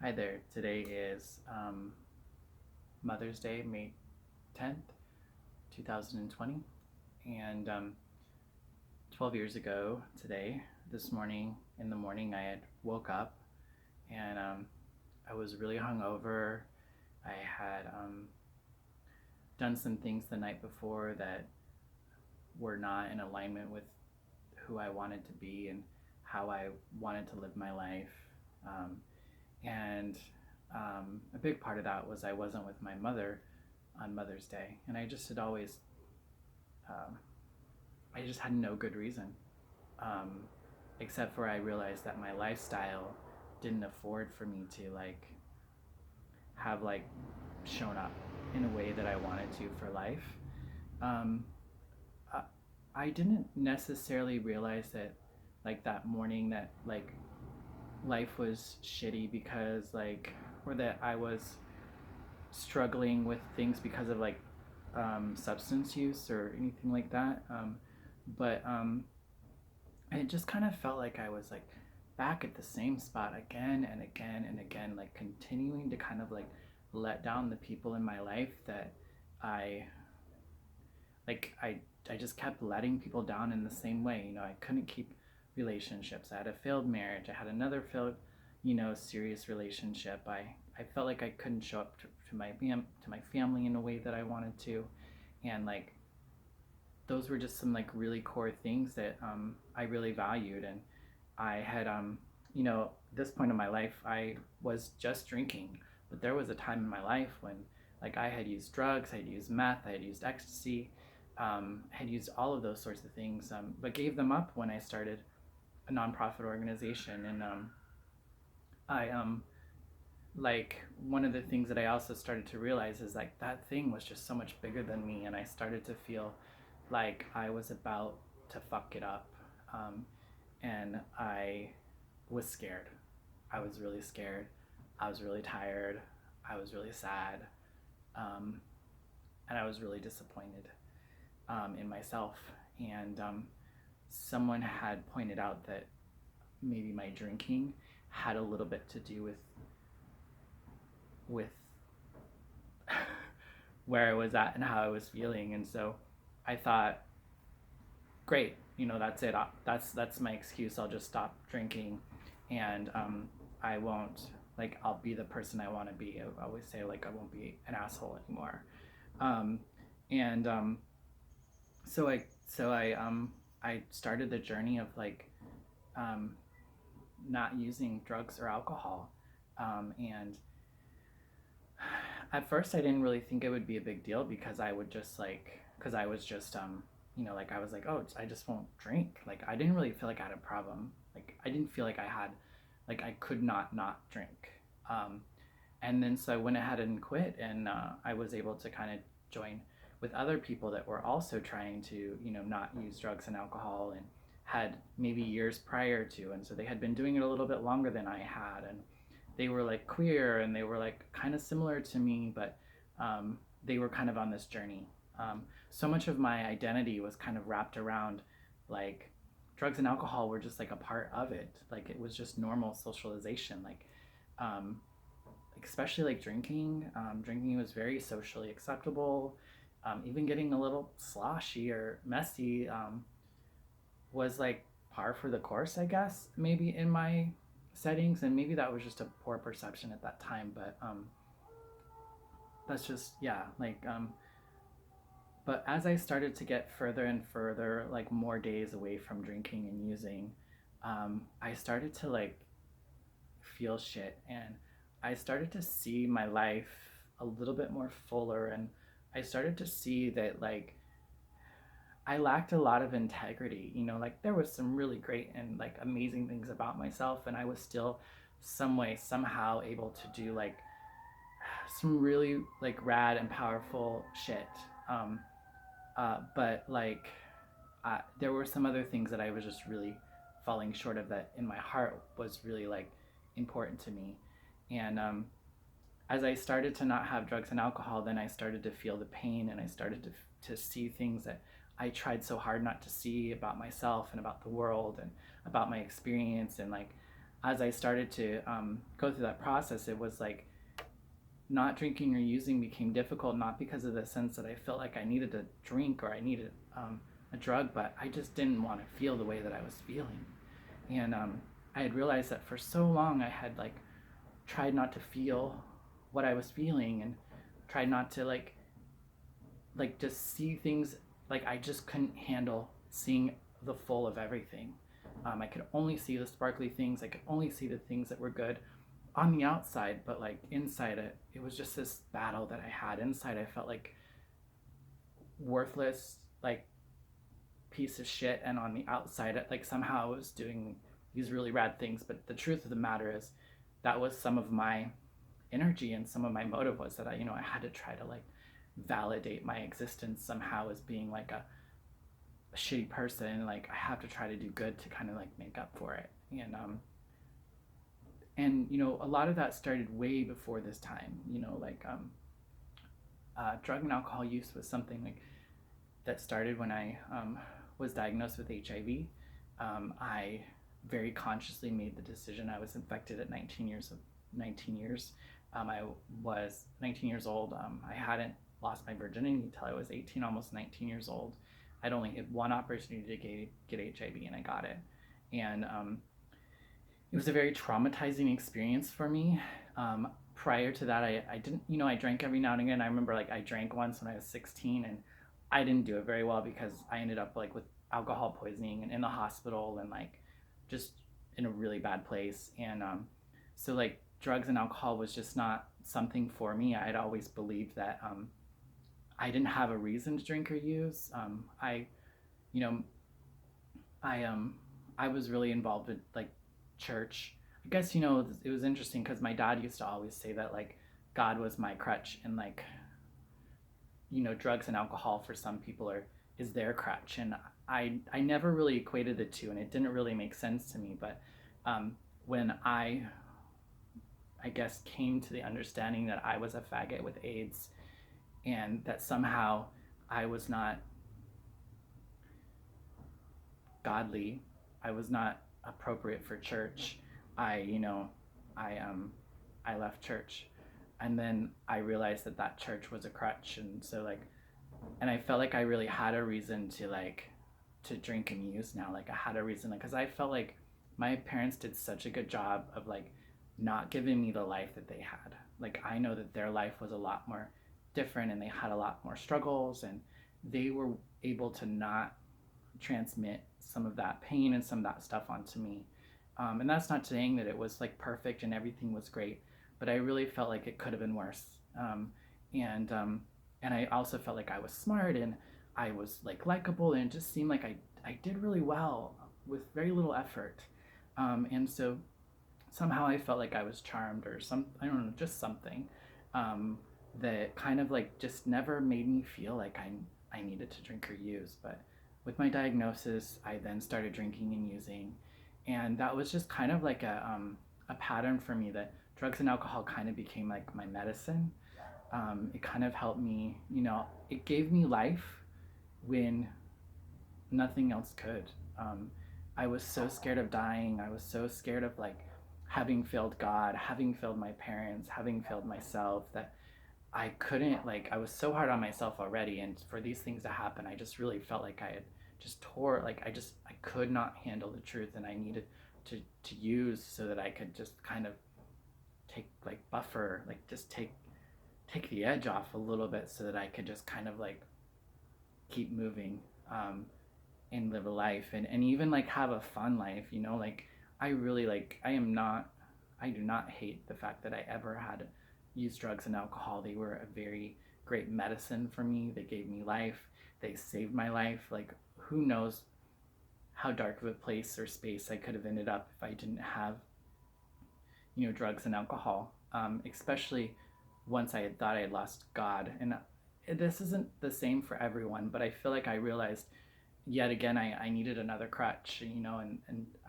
Hi there. Today is Mother's Day, May 10th, 2020. And 12 years ago today, this morning, in the morning, I had woke up and I was really hungover. I had done some things the night before that were not in alignment with who I wanted to be and how I wanted to live my life. Um, and a big part of that was I wasn't with my mother on Mother's Day, and I just had always, um, I just had no good reason, um, except for I realized that my lifestyle didn't afford for me to have shown up in a way that I wanted to for life. Um, I, I didn't necessarily realize that that morning that life was shitty because or that I was struggling with things because of substance use or anything like that. But it just kind of felt like I was back at the same spot again and again and again, like continuing to kind of let down the people in my life that I like I just kept letting people down in the same way. I couldn't keep relationships. I had a failed marriage. I had another failed, serious relationship. I felt like I couldn't show up to my family in a way that I wanted to, and those were just some really core things that I really valued. And I had this point in my life I was just drinking, but there was a time in my life when I had used drugs, I had used meth, I had used ecstasy, had used all of those sorts of things, but gave them up when I started a nonprofit organization. And I one of the things that I also started to realize is that thing was just so much bigger than me, and I started to feel like I was about to fuck it up, and I was scared. I was really scared. I was really tired. I was really sad, um, and I was really disappointed in myself. And someone had pointed out that maybe my drinking had a little bit to do with where I was at and how I was feeling. And so I thought, great, that's it. That's my excuse. I'll just stop drinking, and I won't I'll be the person I want to be. I always say I won't be an asshole anymore. Um, and I started the journey of um, not using drugs or alcohol, and at first I didn't really think it would be a big deal because I would just because I was just I was like, oh, I just won't drink. I didn't really feel like I had a problem. I didn't feel like I had I could not drink. um, and then so I went ahead and quit, and I was able to kind of join with other people that were also trying to not use drugs and alcohol, and had maybe years prior to, and so they had been doing it a little bit longer than I had. And they were queer, and they were kind of similar to me, but they were kind of on this journey. So much of my identity was kind of wrapped around like drugs and alcohol were just a part of it. It was just normal socialization. Um, Especially drinking. Drinking was very socially acceptable. Even getting a little sloshy or messy was par for the course, I guess, maybe in my settings. And maybe that was just a poor perception at that time, but that's just, yeah. But as I started to get further and further, more days away from drinking and using, I started to feel shit, and I started to see my life a little bit more fuller. And I started to see that I lacked a lot of integrity. There was some really great and amazing things about myself, and I was still some way somehow able to do some really rad and powerful shit. Um, but there were some other things that I was just really falling short of, that in my heart was really important to me. And as I started to not have drugs and alcohol, then I started to feel the pain, and I started to see things that I tried so hard not to see about myself and about the world and about my experience. And as I started to go through that process, it was like not drinking or using became difficult, not because of the sense that I felt like I needed to drink or I needed a drug, but I just didn't want to feel the way that I was feeling. And I had realized that for so long I had like tried not to feel what I was feeling, and tried not to like just see things. Like I just couldn't handle seeing the full of everything. I could only see the sparkly things. I could only see the things that were good on the outside, but like inside it was just this battle that I had inside. I felt like worthless, like piece of shit, and on the outside, like somehow I was doing these really rad things. But the truth of the matter is, that was some of my energy, and some of my motive was that I had to try to like validate my existence somehow as being like a shitty person. Like I have to try to do good to kind of like make up for it. And a lot of that started way before this time. Drug and alcohol use was something like that started when I was diagnosed with HIV. I very consciously made the decision. I was infected at 19 years. I was 19 years old. I hadn't lost my virginity until I was 18, almost 19 years old. I'd only had one opportunity to get HIV, and I got it. And it was a very traumatizing experience for me. Prior to that, I didn't, I drank every now and again. I remember like I drank once when I was 16, and I didn't do it very well because I ended up like with alcohol poisoning and in the hospital, and like just in a really bad place. And so like drugs and alcohol was just not something for me. I'd always believed that I didn't have a reason to drink or use. You know, I was really involved with like church. I guess it was interesting because my dad used to always say that like God was my crutch, and like drugs and alcohol for some people is their crutch, and I never really equated the two, and it didn't really make sense to me. But when I guess came to the understanding that I was a faggot with AIDS, and that somehow I was not godly, I was not appropriate for church, I left church. And then I realized that church was a crutch. And so like, and I felt like I really had a reason to drink and use now. Like I had a reason, like, because I felt like my parents did such a good job of like not giving me the life that they had. Like I know that their life was a lot more different, and they had a lot more struggles, and they were able to not transmit some of that pain and some of that stuff onto me. And that's not saying that it was like perfect and everything was great, but I really felt like it could have been worse. And I also felt like I was smart, and I was like likable, and it just seemed like I did really well with very little effort. And so somehow I felt like I was charmed, or I don't know, just something that kind of like just never made me feel like I needed to drink or use. But with my diagnosis, I then started drinking and using, and that was just kind of like a pattern for me, that drugs and alcohol kind of became like my medicine. It kind of helped me, it gave me life when nothing else could. I was so scared of dying. I was so scared of like having failed God, having failed my parents, having failed myself, that I couldn't, like, I was so hard on myself already. And for these things to happen, I just really felt like I had just I could not handle the truth, and I needed to use so that I could just kind of take like buffer, like just take the edge off a little bit, so that I could just kind of like keep moving, and live a life, and even like have a fun life, like I really like, I do not hate the fact that I ever had used drugs and alcohol. They were a very great medicine for me. They gave me life. They saved my life. Like who knows how dark of a place or space I could have ended up if I didn't have, drugs and alcohol. Especially once I had thought I had lost God. And this isn't the same for everyone, but I feel like I realized yet again I needed another crutch, and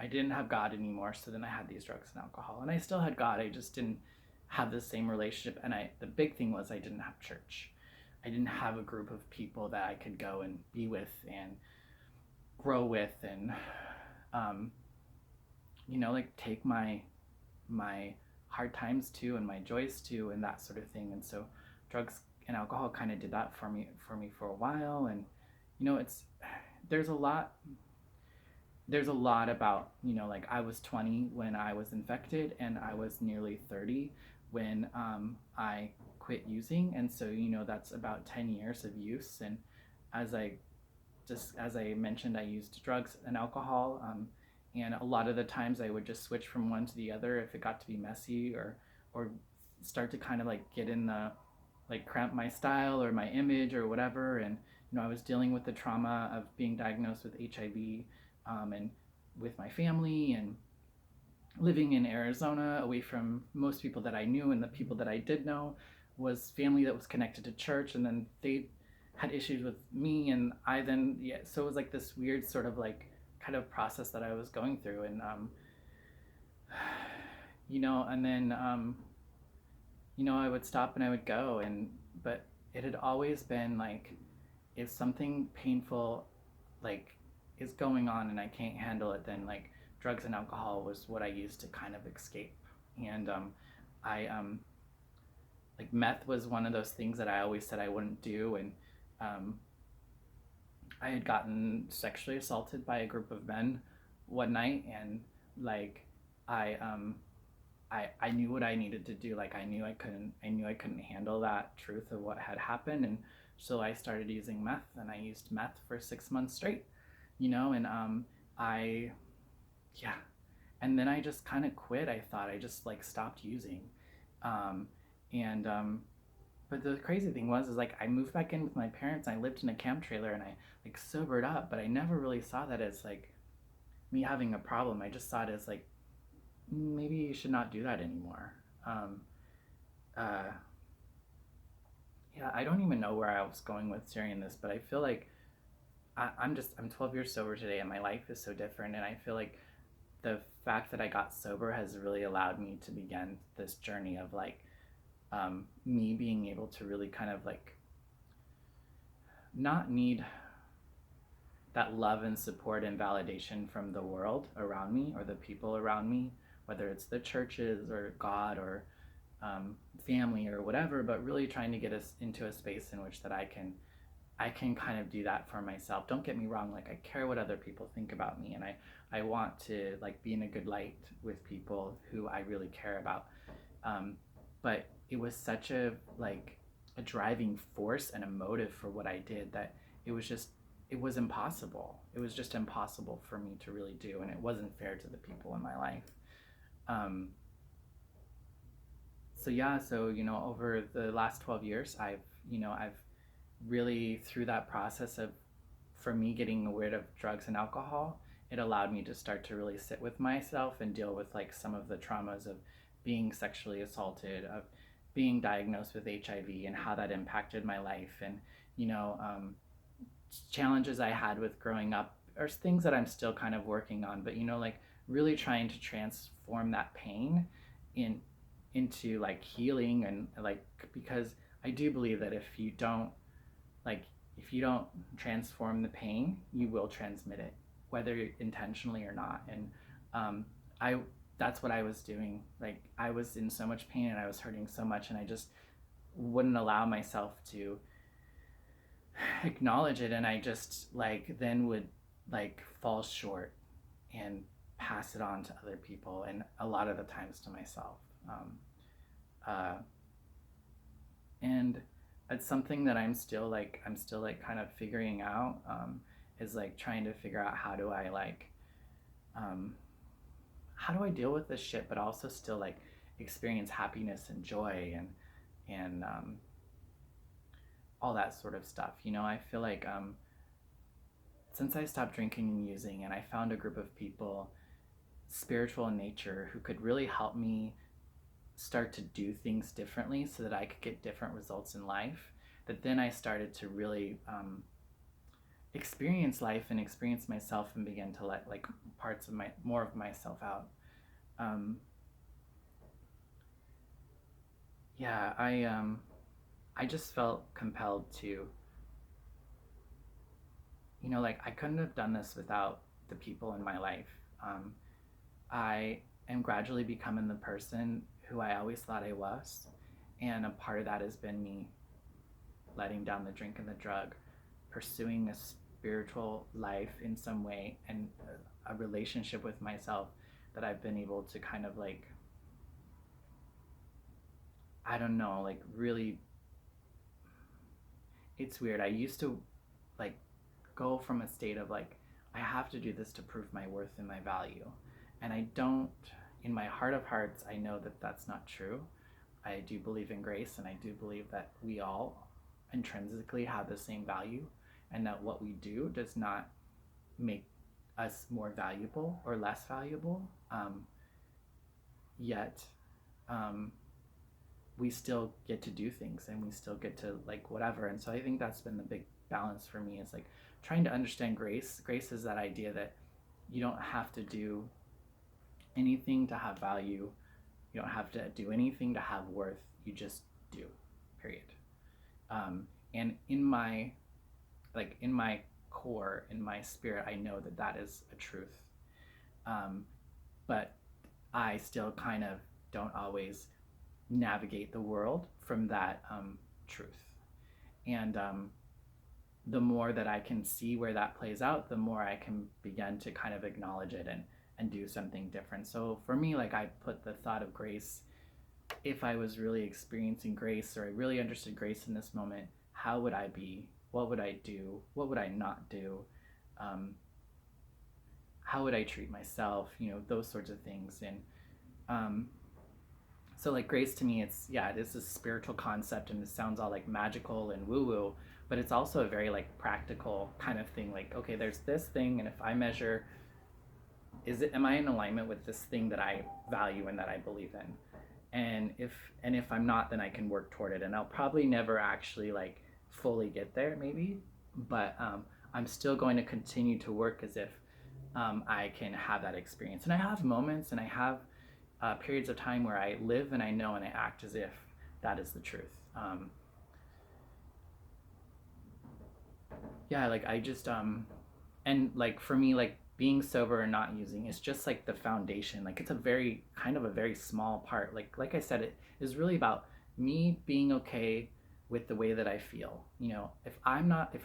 I didn't have God anymore. So then I had these drugs and alcohol, and I still had God. I just didn't have the same relationship. And the big thing was I didn't have church. I didn't have a group of people that I could go and be with and grow with, and like take my hard times too and my joys too and that sort of thing. And so drugs and alcohol kind of did that for me for a while. And it's there's a lot there's a lot about, like I was 20 when I was infected and I was nearly 30 when I quit using. And so, that's about 10 years of use. And as I as I mentioned, I used drugs and alcohol. And a lot of the times I would just switch from one to the other if it got to be messy, or start to kind of like get in the, like, cramp my style or my image or whatever. And I was dealing with the trauma of being diagnosed with HIV, and with my family, and living in Arizona away from most people that I knew, and the people that I did know was family that was connected to church, and then they had issues with me, and I then, yeah, so it was like this weird sort of like kind of process that I was going through. And and then I would stop and I would go. And but it had always been like, if something painful like is going on and I can't handle it, then like drugs and alcohol was what I used to kind of escape. And I like meth was one of those things that I always said I wouldn't do. And um, I had gotten sexually assaulted by a group of men one night, and like I I knew what I needed to do. Like I knew I couldn't handle that truth of what had happened. And so I started using meth, and I used meth for 6 months straight. And I yeah, and then I just kind of quit. I thought I just like stopped using. um, and But the crazy thing was, is like I moved back in with my parents. I lived in a camp trailer, and I like sobered up, but I never really saw that as like me having a problem. I just saw it as like, maybe you should not do that anymore. Um, uh, yeah, I don't even know where I was going with sharing this, but I feel like I'm 12 years sober today, and my life is so different. And I feel like the fact that I got sober has really allowed me to begin this journey of like, me being able to really kind of like not need that love and support and validation from the world around me or the people around me, whether it's the churches or God or family or whatever, but really trying to get us into a space in which that I can kind of do that for myself. Don't get me wrong, like I care what other people think about me, and I want to like be in a good light with people who I really care about. But it was such a like a driving force and a motive for what I did that it was just it was impossible. It was just impossible for me to really do, and it wasn't fair to the people in my life. Um, so yeah, so over the last 12 years, I've really, through that process of, for me, getting rid of drugs and alcohol, it allowed me to start to really sit with myself and deal with like some of the traumas of being sexually assaulted, of being diagnosed with HIV, and how that impacted my life. And you know challenges I had with growing up, or things that I'm still kind of working on, but like really trying to transform that pain in into like healing. And like, because I do believe that like if you don't transform the pain, you will transmit it, whether intentionally or not. And I that's what I was doing. Like I was in so much pain and I was hurting so much, and I just wouldn't allow myself to acknowledge it. And I just like then would like fall short and pass it on to other people, and a lot of the times to myself. Uh, and it's something that I'm still like kind of figuring out, is like trying to figure out um, how do I deal with this shit, but also still like experience happiness and joy, and all that sort of stuff. I feel like, since I stopped drinking and using, and I found a group of people, spiritual in nature, who could really help me start to do things differently so that I could get different results in life, that then I started to really experience life and experience myself, and begin to let like parts of more of myself out. Um, yeah, I just felt compelled to, like I couldn't have done this without the people in my life. I am gradually becoming the person who I always thought I was. And a part of that has been me letting down the drink and the drug, pursuing a spiritual life in some way, and a relationship with myself that I've been able to kind of like, I don't know, like really, it's weird. I used to like go from a state of like, I have to do this to prove my worth and my value. And I don't, in my heart of hearts, I know that that's not true. I do believe in grace, and I do believe that we all intrinsically have the same value, and that what we do does not make us more valuable or less valuable. Yet, um, we still get to do things, and we still get to like whatever. And so I think that's been the big balance for me, is like trying to understand grace. Grace is that idea that you don't have to do anything to have value. You don't have to do anything to have worth. You just do, period. And in my core, in my spirit, I know that that is a truth. Um, but I still kind of don't always navigate the world from that truth. And the more that I can see where that plays out, the more I can begin to kind of acknowledge it and do something different. So for me, like I put the thought of grace, if I was really experiencing grace, or I really understood grace in this moment, how would I be? What would I do? What would I not do? Um, how would I treat myself? Those sorts of things. And um, so like grace to me, it's, yeah, it is a spiritual concept, and it sounds all like magical and woo woo, but it's also a very like practical kind of thing. Like, okay, there's this thing, and if I measure, am I in alignment with this thing that I value and that I believe in? And if I'm not, then I can work toward it. And I'll probably never actually like fully get there, maybe, but I'm still going to continue to work as if I can have that experience. And I have moments, and I have periods of time where I live and I know and I act as if that is the truth. Yeah, like I just and like for me, like being sober and not using is just like the foundation. Like it's a very kind of a very small part. Like I said, it is really about me being okay with the way that I feel. If I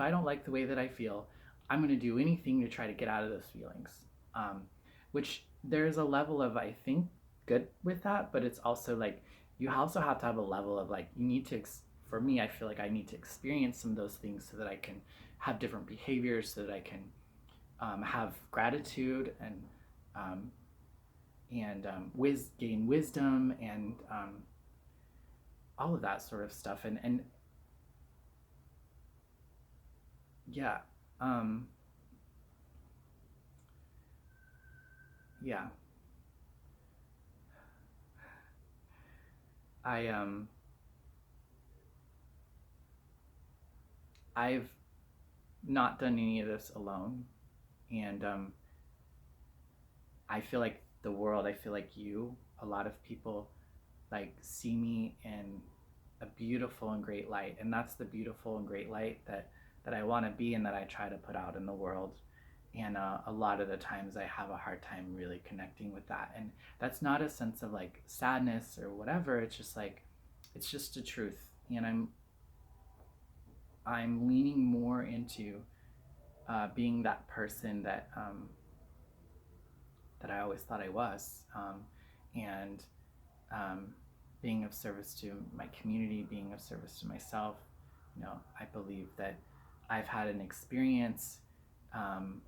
don't like the way that I feel, I'm going to do anything to try to get out of those feelings. um, which there's a level of, I think, good with that, but it's also like you also have to have a level of like you need to for me, I feel like I need to experience some of those things so that I can have different behaviors, so that I can have gratitude um, and gain wisdom and all of that sort of stuff. And yeah, um, yeah, I I've not done any of this alone, and I feel like a lot of people like see me in a beautiful and great light, and that's the beautiful and great light that I want to be and that I try to put out in the world. And a lot of the times I have a hard time really connecting with that, and that's not a sense of like sadness or whatever. It's just like it's just the truth, and I'm leaning more into being that person that I always thought I was, and um, being of service to my community, being of service to myself. I believe that I've had an experience um,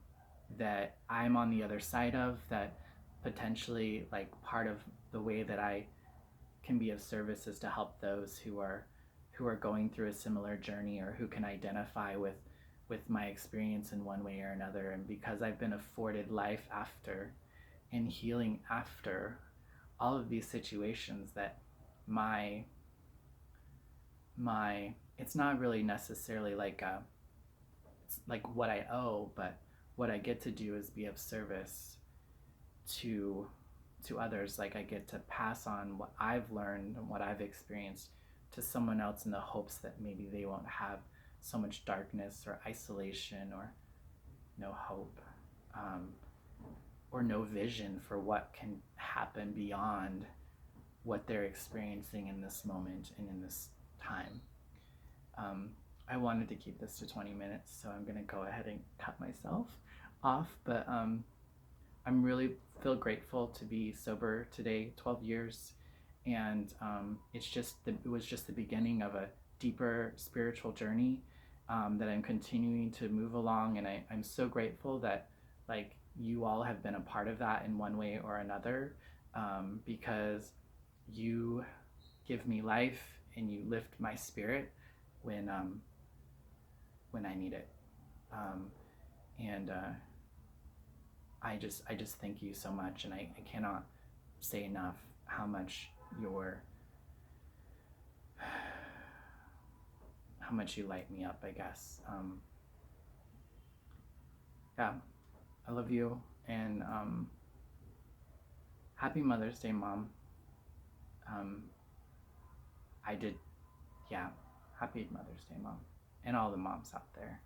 that I'm on the other side of, that potentially like part of the way that I can be of service is to help those who are going through a similar journey, or who can identify with my experience in one way or another. And because I've been afforded life after and healing after all of these situations, that my it's not really necessarily like it's like what I owe, but what I get to do is be of service to others. Like I get to pass on what I've learned and what I've experienced to someone else, in the hopes that maybe they won't have so much darkness or isolation or no hope. um, or no vision for what can happen beyond what they're experiencing in this moment and in this time. I wanted to keep this to 20 minutes, so I'm going to go ahead and cut myself off, but I'm really feel grateful to be sober today, 12 years, and it was just the beginning of a deeper spiritual journey that I'm continuing to move along, and I'm so grateful that like you all have been a part of that in one way or another, because you give me life and you lift my spirit when I need it, and I just thank you so much, and I cannot say enough how much you light me up, I guess. Yeah, I love you, and happy Mother's Day, Mom. I did, yeah, happy Mother's Day, Mom, and all the moms out there.